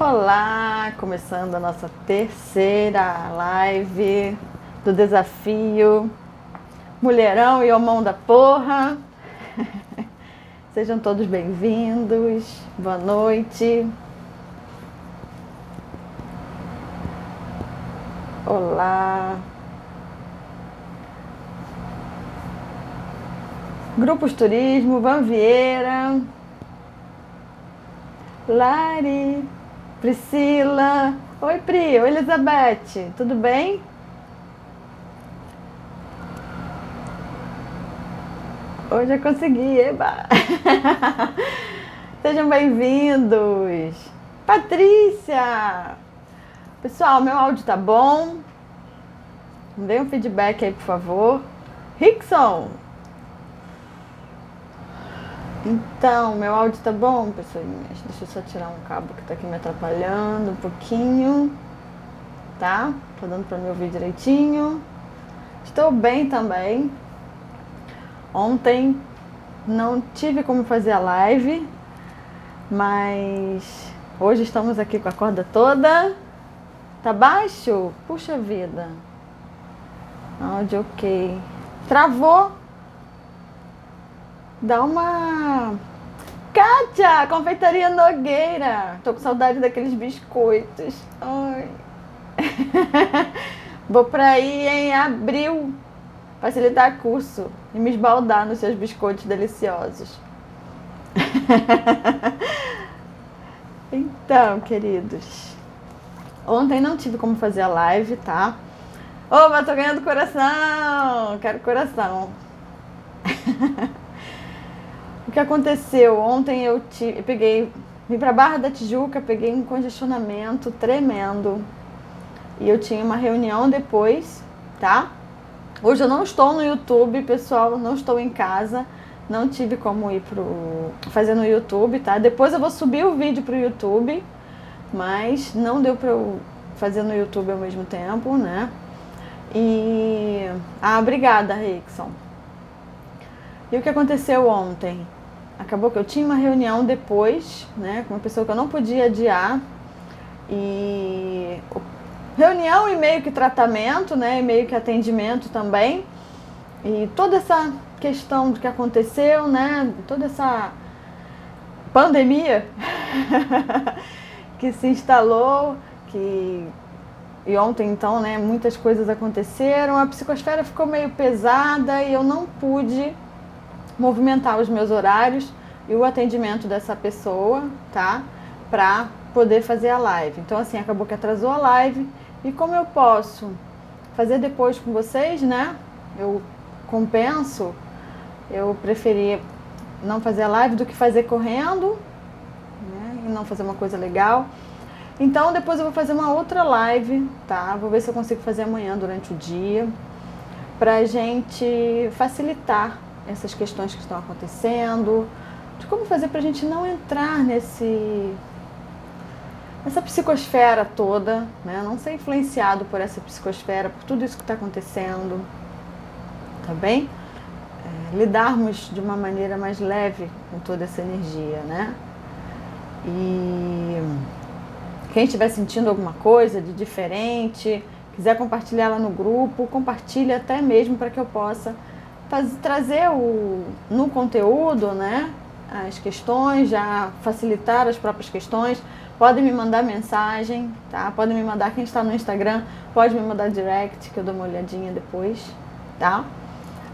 Olá, começando a nossa terceira live do desafio Mulherão e Homão da Porra. Sejam todos bem-vindos, boa noite. Olá. Grupos Turismo, Van Vieira, Lari, Priscila. Oi, Pri. Oi, Elizabeth. Tudo bem? Hoje eu consegui, eba! Sejam bem-vindos. Patrícia. Pessoal, meu áudio tá bom? Dê um feedback aí, por favor. Rickson. Então, meu áudio tá bom, pessoinhas? Deixa eu só tirar um cabo que tá aqui me atrapalhando um pouquinho. Tá? Tá dando pra me ouvir direitinho. Estou bem também. Ontem não tive como fazer a live, mas hoje estamos aqui com a corda toda. Tá baixo? Puxa vida. Áudio ok. Travou? Dá uma... Kátia, Confeitaria Nogueira. Tô com saudade daqueles biscoitos. Ai. Vou pra aí em abril facilitar curso e me esbaldar nos seus biscoitos deliciosos. Então, queridos, ontem não tive como fazer a live, tá? Oba, tô ganhando coração! Quero coração. O que aconteceu? Ontem eu vim pra Barra da Tijuca, peguei um congestionamento tremendo. E eu tinha uma reunião depois, tá? Hoje eu não estou no YouTube, pessoal, não estou em casa. Não tive como ir fazer no YouTube, tá? Depois eu vou subir o vídeo pro YouTube, mas não deu pra eu fazer no YouTube ao mesmo tempo, né? E... obrigada, Rickson. E o que aconteceu ontem? Acabou que eu tinha uma reunião depois, né, com uma pessoa que eu não podia adiar. E reunião e meio que tratamento, né, e meio que atendimento também. E toda essa questão do que aconteceu, né, toda essa pandemia que se instalou, e ontem então, né, muitas coisas aconteceram, a psicosfera ficou meio pesada e eu não pude movimentar os meus horários e o atendimento dessa pessoa, tá? Pra poder fazer a live. Então, assim, acabou que atrasou a live. E como eu posso fazer depois com vocês, né? Eu compenso. Eu preferi não fazer a live do que fazer correndo, né? E não fazer uma coisa legal. Então, depois eu vou fazer uma outra live, tá? Vou ver se eu consigo fazer amanhã durante o dia, pra gente facilitar essas questões que estão acontecendo, de como fazer pra gente não entrar nessa psicosfera toda, né? Não ser influenciado por essa psicosfera, por tudo isso que está acontecendo, tá bem? Lidarmos de uma maneira mais leve com toda essa energia, né? E quem estiver sentindo alguma coisa de diferente, quiser compartilhar lá no grupo, compartilhe até mesmo para que eu possa trazer no conteúdo, né, as questões, já facilitar as próprias questões. Podem me mandar mensagem, tá? Podem me mandar, quem está no Instagram, pode me mandar direct, que eu dou uma olhadinha depois, tá?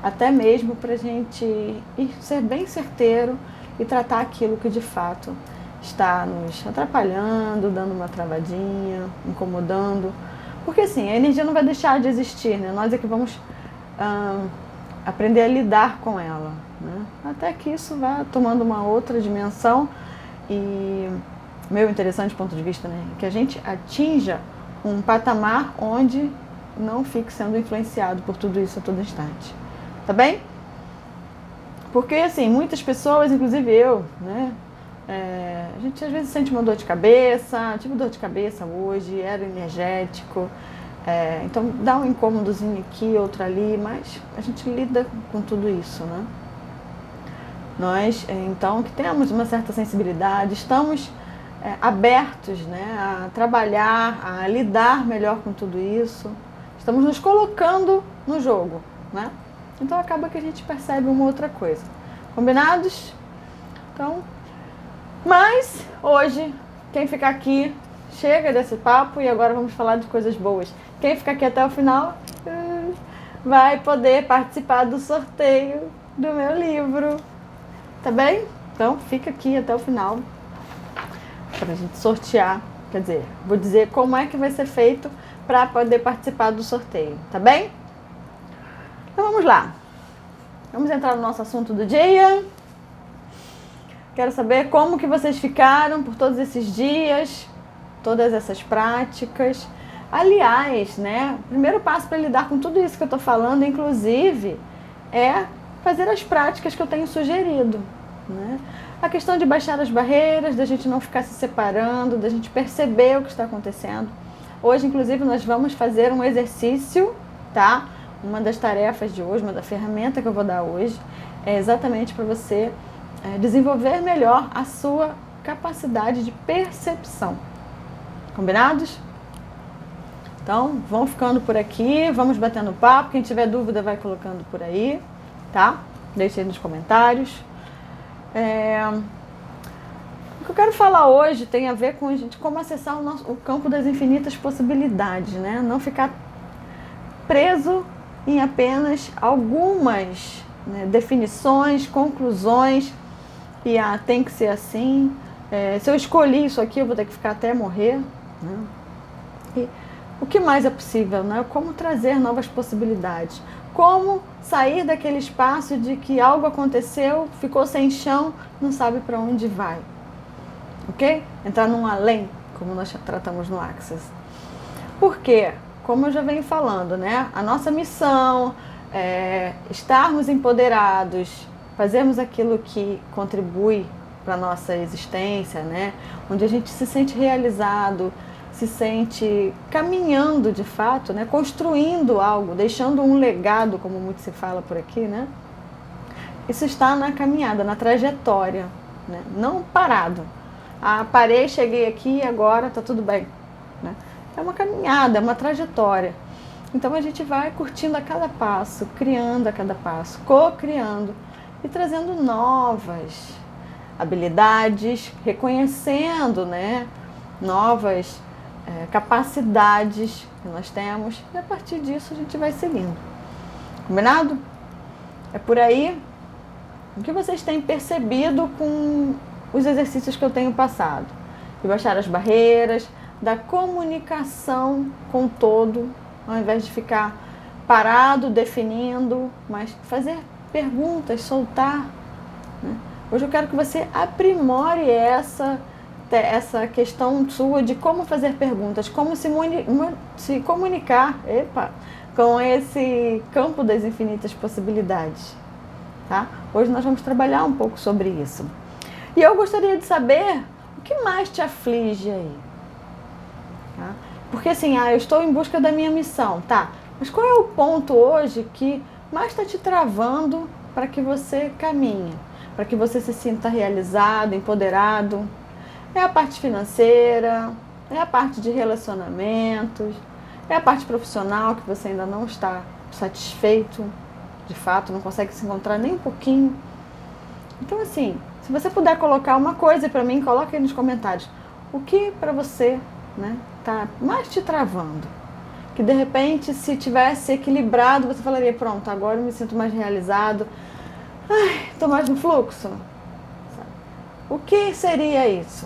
Até mesmo pra gente ser bem certeiro e tratar aquilo que de fato está nos atrapalhando, dando uma travadinha, incomodando. Porque assim, a energia não vai deixar de existir, né? Nós é que vamos aprender a lidar com ela, né? Até que isso vá tomando uma outra dimensão. E meu interessante ponto de vista, né, que a gente atinja um patamar onde não fique sendo influenciado por tudo isso a todo instante, tá bem? Porque assim, muitas pessoas, inclusive eu, né, a gente às vezes sente uma dor de cabeça, tive dor de cabeça hoje, era energético. Então dá um incômodozinho aqui, outro ali, mas a gente lida com tudo isso, né? Nós, então, que temos uma certa sensibilidade, estamos abertos, né, a trabalhar, a lidar melhor com tudo isso. Estamos nos colocando no jogo, né? Então acaba que a gente percebe uma outra coisa. Combinados? Então, mas hoje, quem ficar aqui, chega desse papo e agora vamos falar de coisas boas. Quem ficar aqui até o final vai poder participar do sorteio do meu livro. Tá bem? Então fica aqui até o final pra gente sortear. Quer dizer, vou dizer como é que vai ser feito para poder participar do sorteio, tá bem? Então vamos lá. Vamos entrar no nosso assunto do dia. Quero saber como que vocês ficaram por todos esses dias, todas essas práticas. Aliás, né, o primeiro passo para lidar com tudo isso que eu estou falando, inclusive, é fazer as práticas que eu tenho sugerido, né? A questão de baixar as barreiras, da gente não ficar se separando, da gente perceber o que está acontecendo. Hoje, inclusive, nós vamos fazer um exercício, tá? Uma das tarefas de hoje, uma da ferramenta que eu vou dar hoje, é exatamente para você desenvolver melhor a sua capacidade de percepção. Combinados? Então, vão ficando por aqui, vamos batendo papo. Quem tiver dúvida vai colocando por aí, tá? Deixe aí nos comentários. O que eu quero falar hoje tem a ver com a gente como acessar o campo das infinitas possibilidades, né? Não ficar preso em apenas algumas, né, definições, conclusões, e tem que ser assim. Se eu escolhi isso aqui, eu vou ter que ficar até morrer, né? E o que mais é possível, né? Como trazer novas possibilidades. Como sair daquele espaço de que algo aconteceu, ficou sem chão, não sabe para onde vai. Ok? Entrar num além, como nós tratamos no Access. Por quê? Como eu já venho falando, né? A nossa missão é estarmos empoderados, fazermos aquilo que contribui para a nossa existência, né? Onde a gente se sente realizado, se sente caminhando de fato, né? Construindo algo, deixando um legado, como muito se fala por aqui, né? Isso está na caminhada, na trajetória, né? Não parado. Parei, cheguei aqui, agora está tudo bem, né? É uma caminhada, é uma trajetória. Então a gente vai curtindo a cada passo, criando a cada passo, co-criando e trazendo novas habilidades, reconhecendo, né, novas capacidades que nós temos, e a partir disso a gente vai seguindo. Combinado? É por aí. O que vocês têm percebido com os exercícios que eu tenho passado? De baixar as barreiras, da comunicação com o todo, ao invés de ficar parado, definindo, mas fazer perguntas, soltar, né? Hoje eu quero que você aprimore essa questão sua de como fazer perguntas, como se comunicar com esse campo das infinitas possibilidades. Tá? Hoje nós vamos trabalhar um pouco sobre isso. E eu gostaria de saber o que mais te aflige aí. Tá? Porque assim, eu estou em busca da minha missão, tá? Mas qual é o ponto hoje que mais está te travando para que você caminhe? Para que você se sinta realizado, empoderado? É a parte financeira? É a parte de relacionamentos? É a parte profissional que você ainda não está satisfeito? De fato, não consegue se encontrar nem um pouquinho? Então assim, se você puder colocar uma coisa para mim, coloque aí nos comentários. O que para você, né, tá mais te travando? Que de repente, se tivesse equilibrado, você falaria, pronto, agora eu me sinto mais realizado. Estou mais no fluxo. O que seria isso?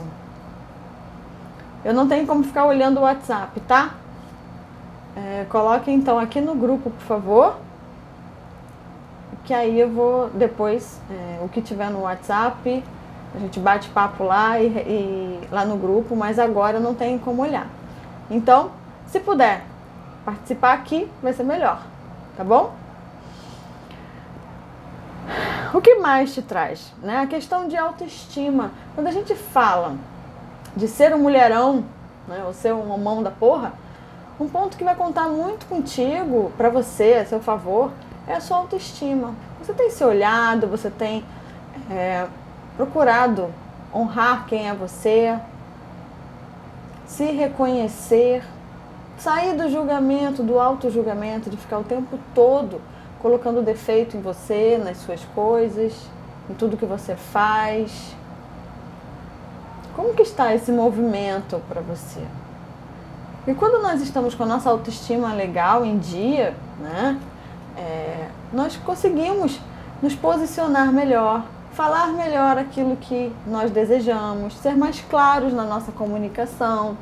Eu não tenho como ficar olhando o WhatsApp, tá? Coloque então aqui no grupo, por favor. Que aí eu vou depois, o que tiver no WhatsApp, a gente bate papo lá e lá no grupo, mas agora não tem como olhar. Então, se puder participar aqui, vai ser melhor, tá bom? O que mais te traz? Né? A questão de autoestima. Quando a gente fala de ser um mulherão, né, ou ser um homão da porra, um ponto que vai contar muito contigo, pra você, a seu favor, é a sua autoestima. Você tem se olhado, você tem procurado honrar quem é você, se reconhecer, sair do julgamento, do auto-julgamento, de ficar o tempo todo colocando defeito em você, nas suas coisas, em tudo que você faz. Como que está esse movimento para você? E quando nós estamos com a nossa autoestima legal, em dia, né, nós conseguimos nos posicionar melhor, falar melhor aquilo que nós desejamos, ser mais claros na nossa comunicação.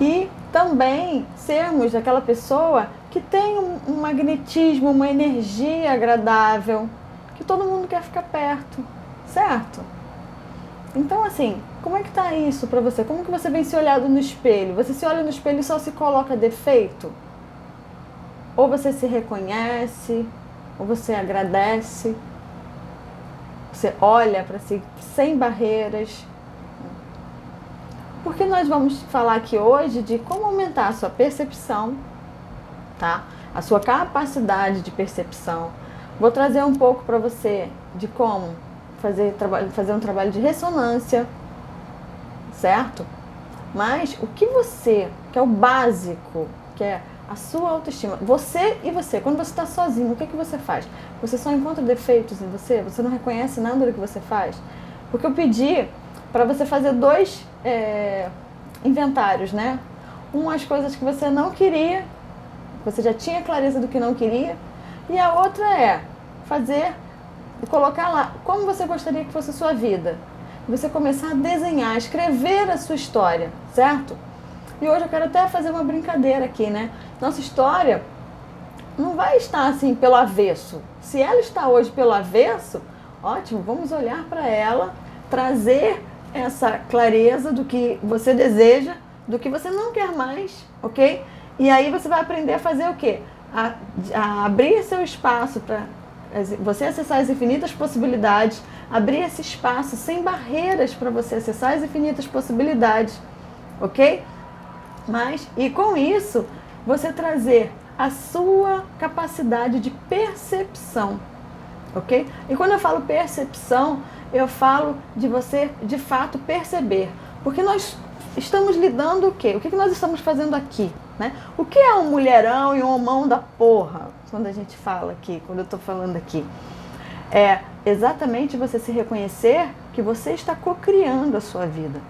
E também sermos aquela pessoa que tem um magnetismo, uma energia agradável, que todo mundo quer ficar perto, certo? Então, assim, como é que tá isso pra você? Como que você vem se olhando no espelho? Você se olha no espelho e só se coloca defeito? Ou você se reconhece, ou você agradece, você olha para si sem barreiras. Porque nós vamos falar aqui hoje de como aumentar a sua percepção, tá? A sua capacidade de percepção. Vou trazer um pouco para você de como fazer um trabalho de ressonância, certo? Mas o que é o básico, que é a sua autoestima. Você e você, quando você está sozinho, o que você faz? Você só encontra defeitos em você? Você não reconhece nada do que você faz? Porque eu pedi para você fazer 2 inventários, né? As coisas que você não queria, você já tinha clareza do que não queria, e a outra é colocar lá como você gostaria que fosse a sua vida. Você começar a desenhar, escrever a sua história, certo? E hoje eu quero até fazer uma brincadeira aqui, né? Nossa história não vai estar assim pelo avesso. Se ela está hoje pelo avesso, ótimo, vamos olhar para ela, trazer essa clareza do que você deseja, do que você não quer mais, ok? E aí você vai aprender a fazer o quê? A abrir seu espaço para você acessar as infinitas possibilidades, abrir esse espaço sem barreiras para você acessar as infinitas possibilidades, ok? E com isso, você trazer a sua capacidade de percepção, ok? E quando eu falo percepção, eu falo de você, de fato, perceber. Porque nós estamos lidando o quê? O que nós estamos fazendo aqui, né? O que é um mulherão e um homão da porra? Quando a gente fala aqui, quando eu estou falando aqui. É exatamente você se reconhecer que você está cocriando a sua vida.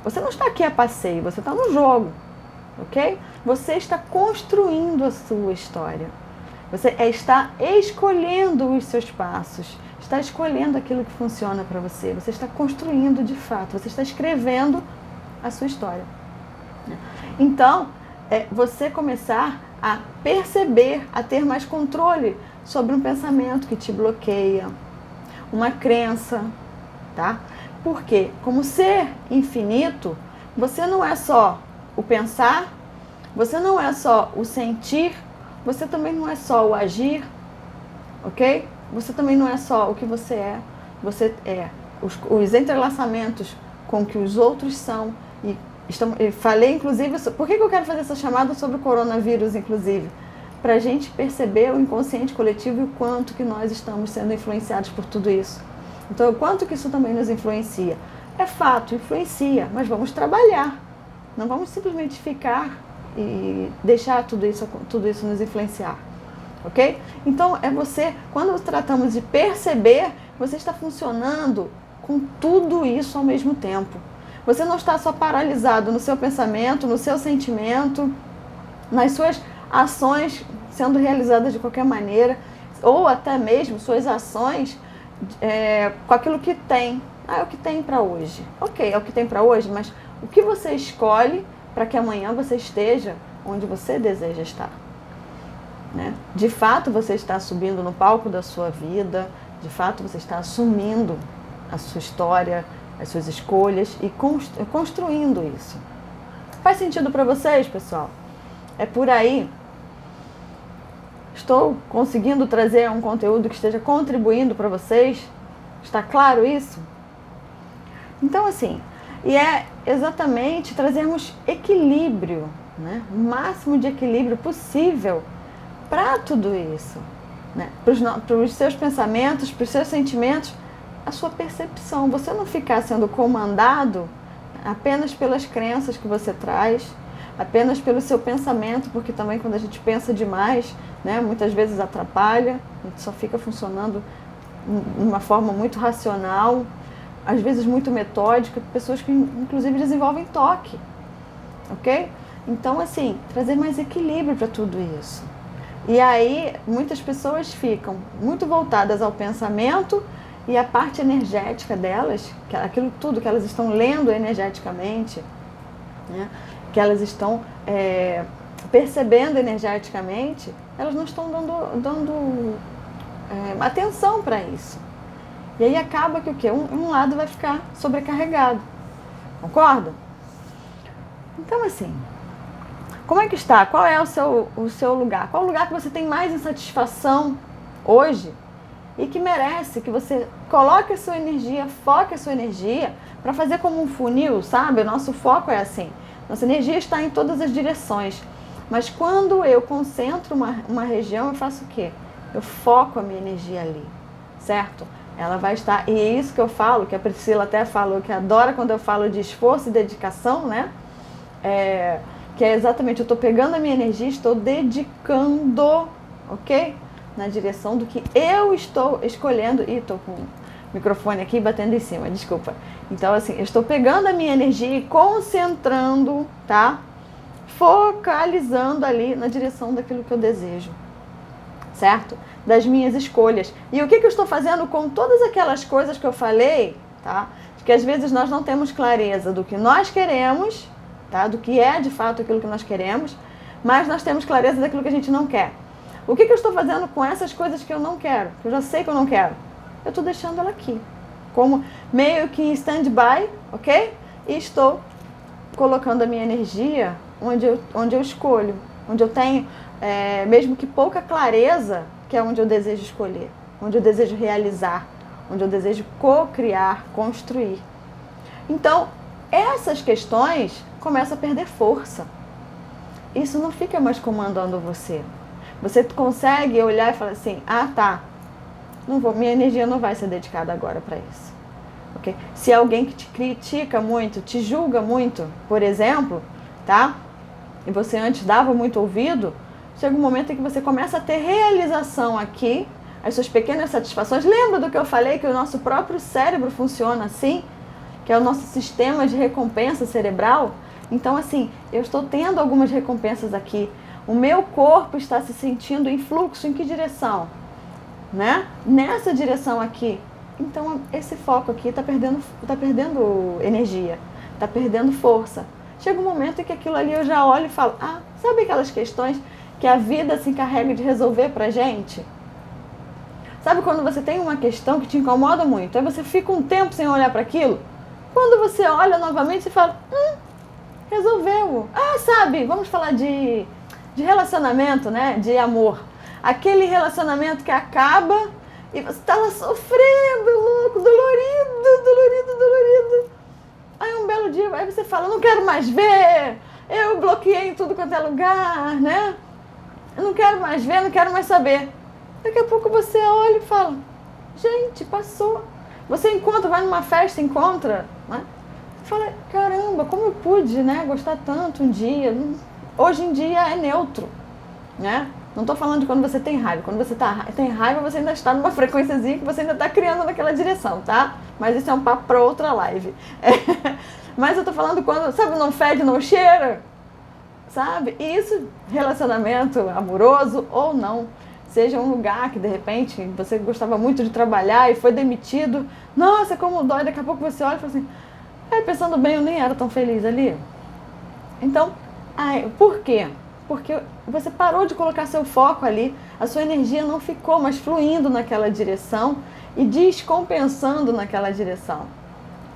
Você não está aqui a passeio, você está no jogo, ok? Você está construindo a sua história. Você está escolhendo os seus passos, está escolhendo aquilo que funciona para você. Você está construindo de fato, você está escrevendo a sua história. Então, você começar a perceber, a ter mais controle sobre um pensamento que te bloqueia, uma crença, tá? Porque, como ser infinito, você não é só o pensar, você não é só o sentir, você também não é só o agir, ok? Você também não é só o que você é os entrelaçamentos com que os outros são. E falei, inclusive, por que eu quero fazer essa chamada sobre o coronavírus, inclusive? Para a gente perceber o inconsciente coletivo e o quanto que nós estamos sendo influenciados por tudo isso. Então, o quanto que isso também nos influencia. É fato, influencia, mas vamos trabalhar. Não vamos simplesmente ficar e deixar tudo isso nos influenciar. Ok? Então, quando tratamos de perceber, você está funcionando com tudo isso ao mesmo tempo. Você não está só paralisado no seu pensamento, no seu sentimento, nas suas ações sendo realizadas de qualquer maneira, ou até mesmo suas ações com aquilo que tem. É o que tem para hoje. Ok, é o que tem para hoje, mas o que você escolhe para que amanhã você esteja onde você deseja estar? Né? De fato, você está subindo no palco da sua vida, de fato, você está assumindo a sua história, as suas escolhas e construindo isso. Faz sentido para vocês, pessoal? É por aí? Estou conseguindo trazer um conteúdo que esteja contribuindo para vocês? Está claro isso? Então, assim, e é exatamente trazermos equilíbrio, né? O máximo de equilíbrio possível para tudo isso, né? Para os seus pensamentos, para os seus sentimentos, a sua percepção. Você não ficar sendo comandado apenas pelas crenças que você traz, apenas pelo seu pensamento, porque também quando a gente pensa demais, né, muitas vezes atrapalha, a gente só fica funcionando de uma forma muito racional, às vezes muito metódica, pessoas que inclusive desenvolvem toque, ok? Então, assim, trazer mais equilíbrio para tudo isso. E aí, muitas pessoas ficam muito voltadas ao pensamento e a parte energética delas, aquilo tudo que elas estão lendo energeticamente, né, que elas estão percebendo energeticamente, elas não estão dando atenção para isso. E aí acaba que o quê? Um lado vai ficar sobrecarregado. Concorda? Então, assim, como é que está? Qual é o seu lugar? Qual o lugar que você tem mais insatisfação hoje e que merece que você coloque a sua energia, foque a sua energia para fazer como um funil, sabe? O nosso foco é assim. Nossa energia está em todas as direções. Mas quando eu concentro uma região, eu faço o quê? Eu foco a minha energia ali, certo? Ela vai estar, e é isso que eu falo, que a Priscila até falou, que adora quando eu falo de esforço e dedicação, né? Que é exatamente, eu estou pegando a minha energia, estou dedicando, ok? Na direção do que eu estou escolhendo. Ih, estou com o microfone aqui batendo em cima, desculpa. Então, assim, eu estou pegando a minha energia e concentrando, tá? Focalizando ali na direção daquilo que eu desejo, certo? Das minhas escolhas. E o que eu estou fazendo com todas aquelas coisas que eu falei, tá? Que às vezes nós não temos clareza do que nós queremos, tá? Do que é de fato aquilo que nós queremos, mas nós temos clareza daquilo que a gente não quer. O que eu estou fazendo com essas coisas que eu não quero, que eu já sei que eu não quero? Eu estou deixando ela aqui, como meio que em stand-by, ok? E estou colocando a minha energia onde eu escolho, onde eu tenho, mesmo que pouca clareza, que é onde eu desejo escolher, onde eu desejo realizar, onde eu desejo co-criar, construir. Então, essas questões começam a perder força. Isso não fica mais comandando você. Você consegue olhar e falar assim, ah, tá, não vou, minha energia não vai ser dedicada agora para isso. Okay? Se alguém que te critica muito, te julga muito, por exemplo, tá? E você antes dava muito ouvido, chega um momento em que você começa a ter realização aqui, as suas pequenas satisfações. Lembra do que eu falei, que o nosso próprio cérebro funciona assim? Que é o nosso sistema de recompensa cerebral? Então, assim, eu estou tendo algumas recompensas aqui. O meu corpo está se sentindo em fluxo, em que direção? Né? Nessa direção aqui. Então, esse foco aqui está perdendo energia, está perdendo força. Chega um momento em que aquilo ali eu já olho e falo, ah, sabe aquelas questões que a vida se encarrega de resolver pra gente? Sabe quando você tem uma questão que te incomoda muito, aí você fica um tempo sem olhar para aquilo? Quando você olha novamente, você fala, resolveu. Ah, sabe, vamos falar de relacionamento, né? De amor. Aquele relacionamento que acaba e você tá lá sofrendo, louco, dolorido. Aí um belo dia, aí você fala, não quero mais ver, eu bloqueei em tudo quanto é lugar, né? Eu não quero mais ver, não quero mais saber. Daqui a pouco você olha e fala, gente, passou. Você encontra, vai numa festa, encontra, né? Fala, caramba, como eu pude, né, gostar tanto um dia. Hoje em dia é neutro, né? Não estou falando de quando você tem raiva. Quando você tem raiva, você ainda está numa frequênciazinha que você ainda está criando naquela direção, tá? Mas isso é um papo para outra live. Mas eu estou falando quando, sabe, não fede, não cheira, sabe? E isso, relacionamento amoroso ou não, seja um lugar que de repente você gostava muito de trabalhar e foi demitido. Nossa, como dói, daqui a pouco você olha e fala assim, pensando bem, eu nem era tão feliz ali. Então, por quê? Porque você parou de colocar seu foco ali, a sua energia não ficou mais fluindo naquela direção e descompensando naquela direção,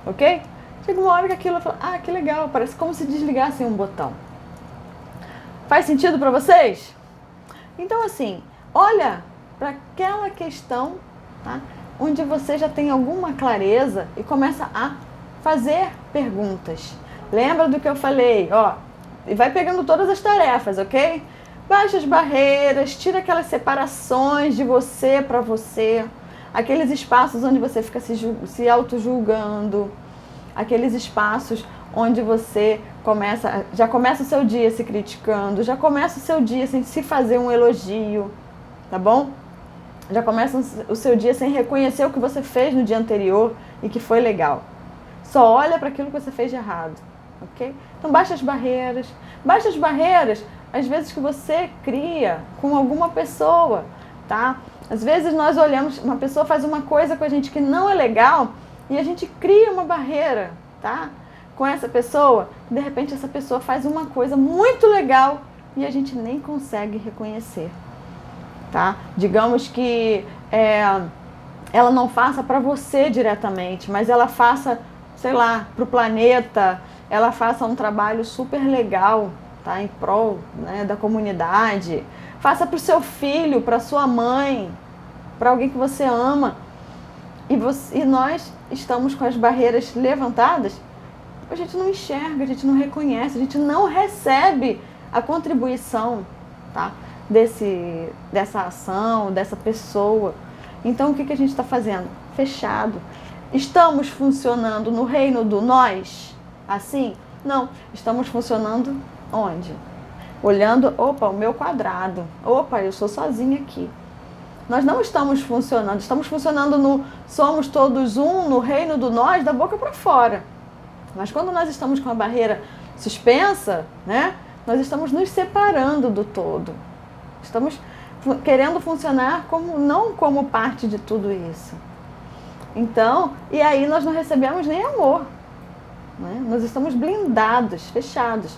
ok? Chega uma hora que aquilo fala, que legal, parece como se desligasse um botão. Faz sentido para vocês? Então, assim, olha para aquela questão, tá? Onde você já tem alguma clareza e começa a fazer perguntas. Lembra do que eu falei, ó? E vai pegando todas as tarefas, ok? Baixa as barreiras, tira aquelas separações de você para você, aqueles espaços onde você fica se auto-julgando, aqueles espaços onde você já começa o seu dia se criticando, já começa o seu dia sem se fazer um elogio, tá bom? Já começa o seu dia sem reconhecer o que você fez no dia anterior e que foi legal. Só olha para aquilo que você fez de errado, ok? Então baixa as barreiras. Baixa as barreiras, às vezes, que você cria com alguma pessoa, tá? Às vezes nós olhamos, uma pessoa faz uma coisa com a gente que não é legal e a gente cria uma barreira, tá? Com essa pessoa, de repente essa pessoa faz uma coisa muito legal e a gente nem consegue reconhecer, tá? Digamos que ela não faça para você diretamente, mas ela faça, sei lá, para o planeta, ela faça um trabalho super legal, tá? Em prol, né, da comunidade. Faça para o seu filho, para sua mãe, para alguém que você ama. E nós estamos com as barreiras levantadas, a gente não enxerga, a gente não reconhece, a gente não recebe a contribuição, tá? Dessa ação, dessa pessoa. Então o que a gente está fazendo? Fechado. Estamos funcionando no reino do nós? Assim? Não. Estamos funcionando onde? Olhando, opa, o meu quadrado. Opa, eu sou sozinha aqui. Nós não estamos funcionando no somos todos um, no reino do nós, da boca para fora. Mas quando nós estamos com a barreira suspensa, né, nós estamos nos separando do todo. Estamos querendo funcionar não como parte de tudo isso. Então, e aí nós não recebemos nem amor, né? Nós estamos blindados, fechados.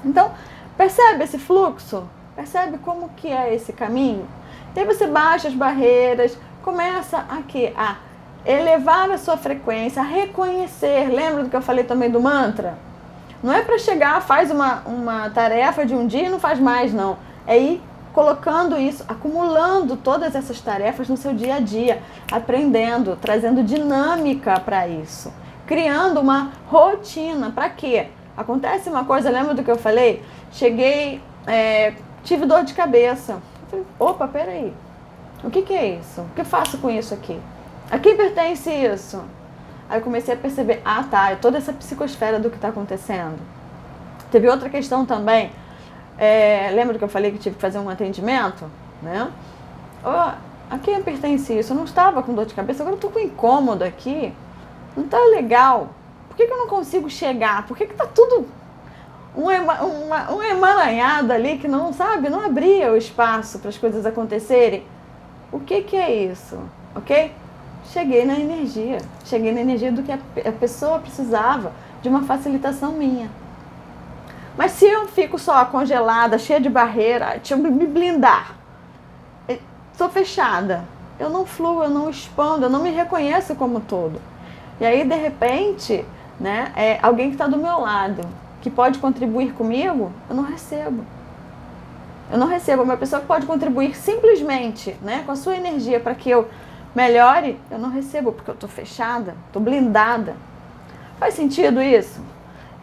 Então, percebe esse fluxo? Percebe como que é esse caminho? E aí você baixa as barreiras, começa aqui a elevar a sua frequência, a reconhecer. Lembra do que eu falei também do mantra? Não é para chegar, faz uma tarefa de um dia e não faz mais, não. É ir colocando isso, acumulando todas essas tarefas no seu dia a dia, aprendendo, trazendo dinâmica para isso, criando uma rotina. Para quê? Acontece uma coisa, lembra do que eu falei? Cheguei, tive dor de cabeça. Eu falei, opa, peraí, o que é isso? O que eu faço com isso aqui? A quem pertence isso? Aí eu comecei a perceber, é toda essa psicosfera do que está acontecendo. Teve outra questão também, lembra que eu falei que tive que fazer um atendimento? Né? A quem pertence isso? Eu não estava com dor de cabeça, agora eu estou com incômodo aqui. Não está legal. Por que eu não consigo chegar? Por que está tudo um emaranhado ali que não abria o espaço para as coisas acontecerem? O que é isso? Ok? Cheguei na energia do que a pessoa precisava, de uma facilitação minha. Mas se eu fico só congelada, cheia de barreira, deixa eu me blindar, estou fechada, eu não fluo, eu não expando, eu não me reconheço como todo. E aí, de repente, né, alguém que está do meu lado, que pode contribuir comigo, eu não recebo. Eu não recebo. Uma pessoa que pode contribuir simplesmente, né, com a sua energia para que eu melhore, eu não recebo, porque eu estou fechada, estou blindada. Faz sentido isso?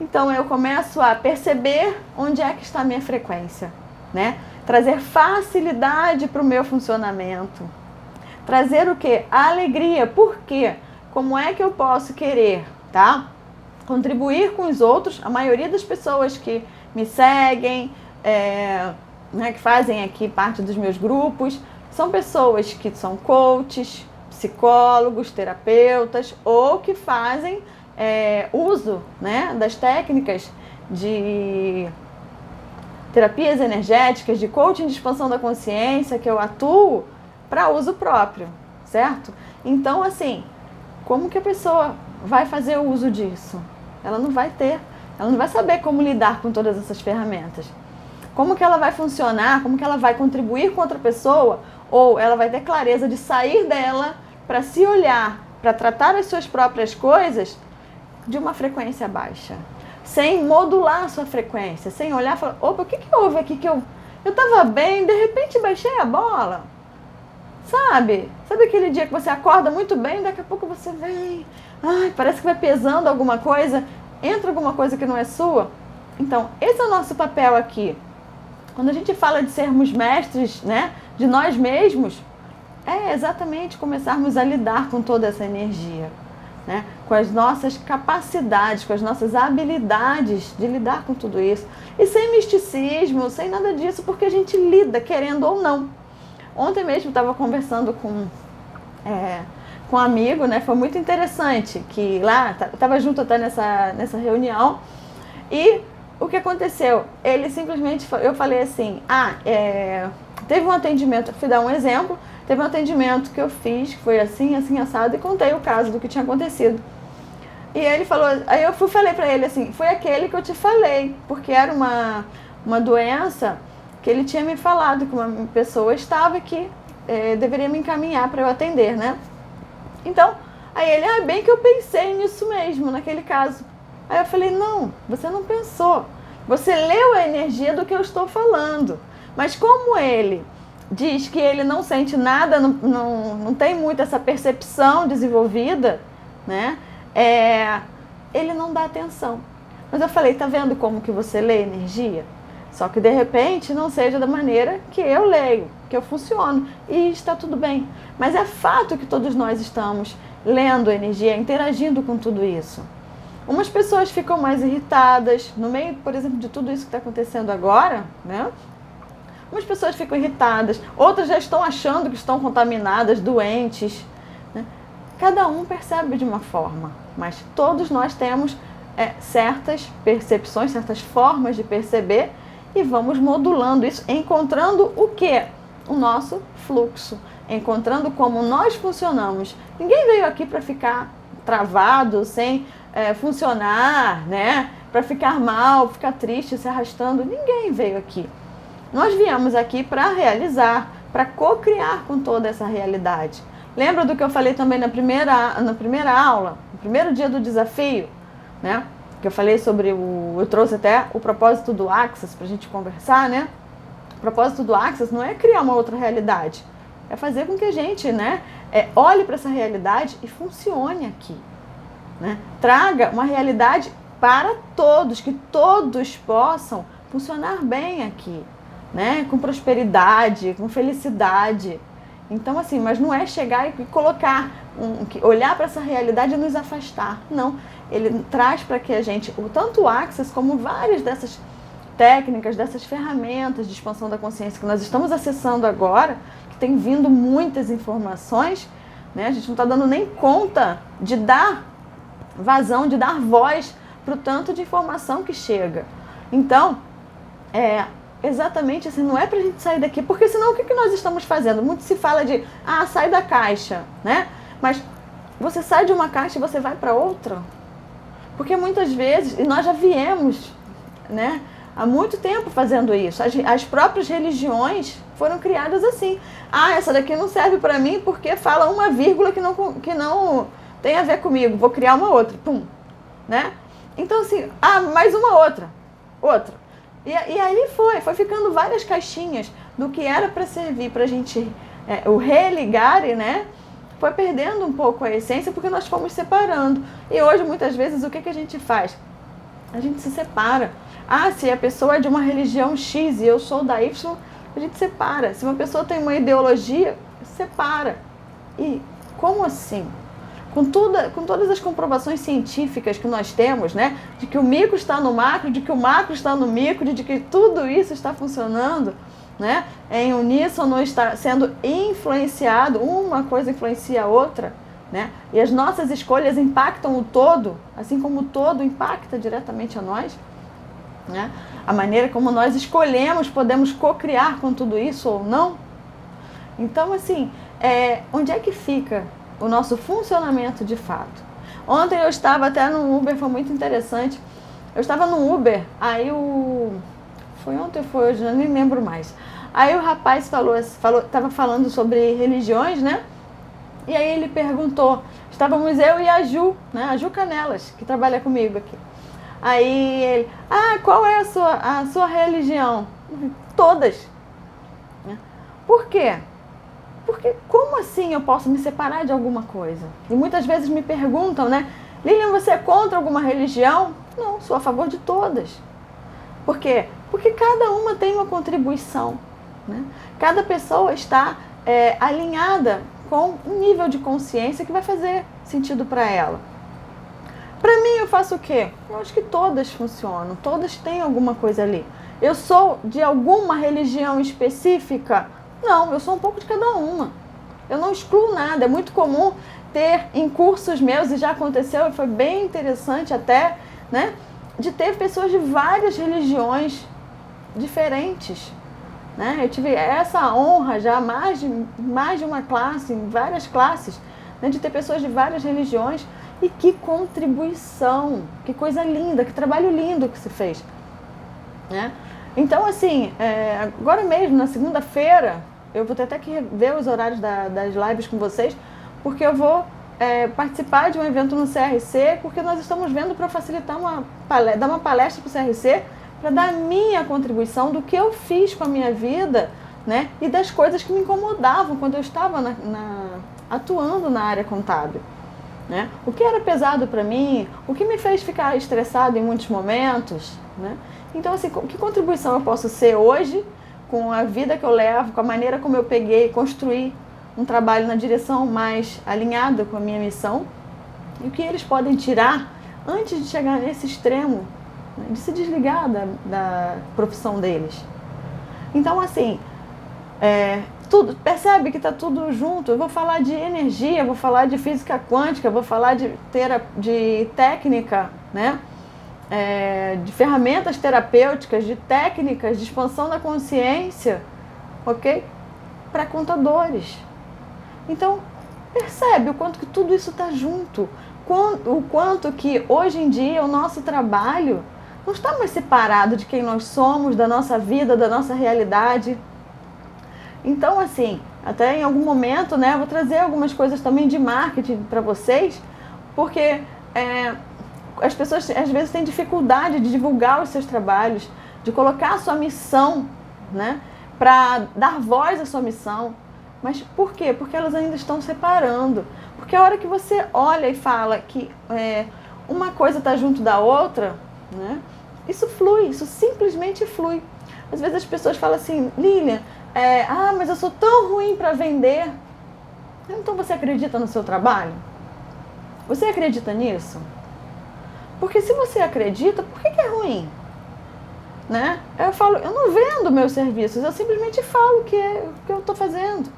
Então eu começo a perceber onde é que está a minha frequência, né? Trazer facilidade para o meu funcionamento. Trazer o quê? A alegria. Por quê? Como é que eu posso querer, tá? Contribuir com os outros? A maioria das pessoas que me seguem, né, que fazem aqui parte dos meus grupos, são pessoas que são coaches, psicólogos, terapeutas, ou que fazem uso, né, das técnicas de terapias energéticas, de coaching de expansão da consciência, que eu atuo para uso próprio, certo? Então, assim, como que a pessoa vai fazer o uso disso? Ela não vai saber como lidar com todas essas ferramentas. Como que ela vai funcionar, como que ela vai contribuir com outra pessoa, ou ela vai ter clareza de sair dela para se olhar, para tratar as suas próprias coisas de uma frequência baixa, sem modular a sua frequência, sem olhar e falar, opa, o que houve aqui que eu estava bem, de repente baixei a bola, sabe? Sabe aquele dia que você acorda muito bem, daqui a pouco você vem, parece que vai pesando alguma coisa, entra alguma coisa que não é sua? Então, esse é o nosso papel aqui. Quando a gente fala de sermos mestres, né, de nós mesmos, é exatamente começarmos a lidar com toda essa energia. né? Com as nossas capacidades, com as nossas habilidades de lidar com tudo isso. E sem misticismo, sem nada disso, porque a gente lida, querendo ou não. Ontem mesmo estava conversando com um amigo, né? Foi muito interessante, que lá, estava junto até nessa reunião, e o que aconteceu? Ele simplesmente, eu falei assim, teve um atendimento, fui dar um exemplo, teve um atendimento que eu fiz, que foi assim, assim, assado, e contei o caso do que tinha acontecido. E ele falou, aí eu falei pra ele assim, foi aquele que eu te falei, porque era uma doença que ele tinha me falado, que uma pessoa estava que deveria me encaminhar para eu atender, né? Então, aí ele, bem que eu pensei nisso mesmo, naquele caso. Aí eu falei, não, você não pensou. Você leu a energia do que eu estou falando. Mas como ele diz que ele não sente nada, não tem muito essa percepção desenvolvida, né? Ele não dá atenção. Mas eu falei, tá vendo como que você lê energia? Só que de repente não seja da maneira que eu leio, que eu funciono. E está tudo bem. Mas é fato que todos nós estamos lendo energia, interagindo com tudo isso. Umas pessoas ficam mais irritadas, no meio, por exemplo, de tudo isso que está acontecendo agora, né? Umas pessoas ficam irritadas, outras já estão achando que estão contaminadas, doentes, né? Cada um percebe de uma forma, mas todos nós temos certas percepções, certas formas de perceber e vamos modulando isso, encontrando o quê? O nosso fluxo, encontrando como nós funcionamos. Ninguém veio aqui para ficar travado, sem funcionar, né? Para ficar mal, ficar triste, se arrastando. Ninguém veio aqui. Nós viemos aqui para realizar, para co-criar com toda essa realidade. Lembra do que eu falei também na primeira aula, no primeiro dia do desafio, né? Que eu falei sobre eu trouxe até o propósito do Axis para a gente conversar, né? O propósito do Axis não é criar uma outra realidade, é fazer com que a gente, né, olhe para essa realidade e funcione aqui, né? Traga uma realidade para todos, que todos possam funcionar bem aqui, né? Com prosperidade, com felicidade. Então, assim, mas não é chegar e colocar, olhar para essa realidade e nos afastar. Não, ele traz para que a gente, tanto o Axis como várias dessas técnicas, dessas ferramentas de expansão da consciência que nós estamos acessando agora, que tem vindo muitas informações, né? A gente não está dando nem conta de dar vazão, de dar voz para o tanto de informação que chega. Então, exatamente assim, não é pra gente sair daqui, porque senão o que nós estamos fazendo? Muito se fala de, sai da caixa, né? Mas você sai de uma caixa e você vai para outra? Porque muitas vezes, e nós já viemos, né, há muito tempo fazendo isso, as próprias religiões foram criadas assim. Essa daqui não serve para mim porque fala uma vírgula que não tem a ver comigo, vou criar uma outra, pum, né? Então assim, mais uma outra. E aí foi ficando várias caixinhas do que era para servir para a gente o religar, né? Foi perdendo um pouco a essência porque nós fomos separando. E hoje, muitas vezes, o que a gente faz? A gente se separa. Se a pessoa é de uma religião X e eu sou da Y, a gente separa. Se uma pessoa tem uma ideologia, separa. E como assim? Com todas as comprovações científicas que nós temos, né? De que o micro está no macro, de que o macro está no micro, de que tudo isso está funcionando, né? Em uníssono, está sendo influenciado, uma coisa influencia a outra, né? E as nossas escolhas impactam o todo, assim como o todo impacta diretamente a nós, né? A maneira como nós escolhemos, podemos co-criar com tudo isso ou não. Então, assim, onde é que fica o nosso funcionamento de fato? Ontem eu estava até no Uber, foi muito interessante. Eu estava no Uber, aí foi ontem ou foi hoje, eu nem lembro mais. Aí o rapaz estava falando sobre religiões, né? E aí ele perguntou, estávamos eu e a Ju, né? A Ju Canelas, que trabalha comigo aqui. Aí ele, qual é a sua religião? Todas. Por quê? Porque como assim eu posso me separar de alguma coisa? E muitas vezes me perguntam, né? Lilian, você é contra alguma religião? Não, sou a favor de todas. Por quê? Porque cada uma tem uma contribuição, né? Cada pessoa está alinhada com um nível de consciência que vai fazer sentido para ela. Para mim, eu faço o quê? Eu acho que todas funcionam, todas têm alguma coisa ali. Eu sou de alguma religião específica? Não, eu sou um pouco de cada uma. Eu não excluo nada. É muito comum ter em cursos meus, e já aconteceu, e foi bem interessante até, né? De ter pessoas de várias religiões diferentes. Né? Eu tive essa honra já mais de uma classe, em várias classes, né? De ter pessoas de várias religiões. E que contribuição, que coisa linda, que trabalho lindo que se fez. Né? Então, assim, agora mesmo, na segunda-feira, eu vou ter até que ver os horários das lives com vocês, porque eu vou participar de um evento no CRC, porque nós estamos vendo para facilitar dar uma palestra para o CRC, para dar a minha contribuição do que eu fiz com a minha vida, né? E das coisas que me incomodavam quando eu estava atuando na área contábil. Né? O que era pesado para mim, o que me fez ficar estressado em muitos momentos. Né? Então, assim, que contribuição eu posso ser hoje com a vida que eu levo, com a maneira como eu peguei e construí um trabalho na direção mais alinhada com a minha missão, e o que eles podem tirar antes de chegar nesse extremo, né? De se desligar da profissão deles. Então, assim, tudo, percebe que está tudo junto. Eu vou falar de energia, vou falar de física quântica, vou falar de técnica, né? De ferramentas terapêuticas, de técnicas de expansão da consciência, ok? Para contadores. Então, percebe o quanto que tudo isso está junto, o quanto que hoje em dia o nosso trabalho não está mais separado de quem nós somos, da nossa vida, da nossa realidade. Então, assim, até em algum momento, né, eu vou trazer algumas coisas também de marketing para vocês, porque as pessoas às vezes têm dificuldade de divulgar os seus trabalhos, de colocar a sua missão, né, para dar voz à sua missão. Mas por quê? Porque elas ainda estão separando. Porque a hora que você olha e fala que uma coisa está junto da outra, né, isso flui, isso simplesmente flui. Às vezes as pessoas falam assim, Lilian, mas eu sou tão ruim para vender. Então você acredita no seu trabalho? Você acredita nisso? Porque se você acredita, por que é ruim? Né? Eu falo, eu não vendo meus serviços, eu simplesmente falo o que eu estou fazendo.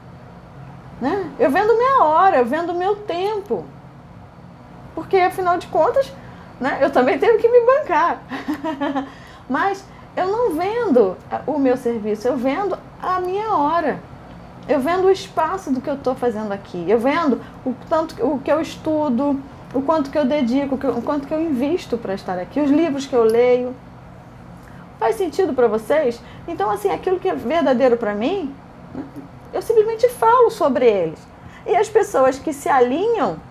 Né? Eu vendo minha hora, eu vendo meu tempo. Porque afinal de contas, né, eu também tenho que me bancar. Mas eu não vendo o meu serviço, eu vendo a minha hora. Eu vendo o espaço do que eu estou fazendo aqui. Eu vendo o que eu estudo, o quanto que eu dedico, o quanto que eu invisto para estar aqui, os livros que eu leio. Faz sentido para vocês? Então, assim, aquilo que é verdadeiro para mim, eu simplesmente falo sobre eles. E as pessoas que se alinham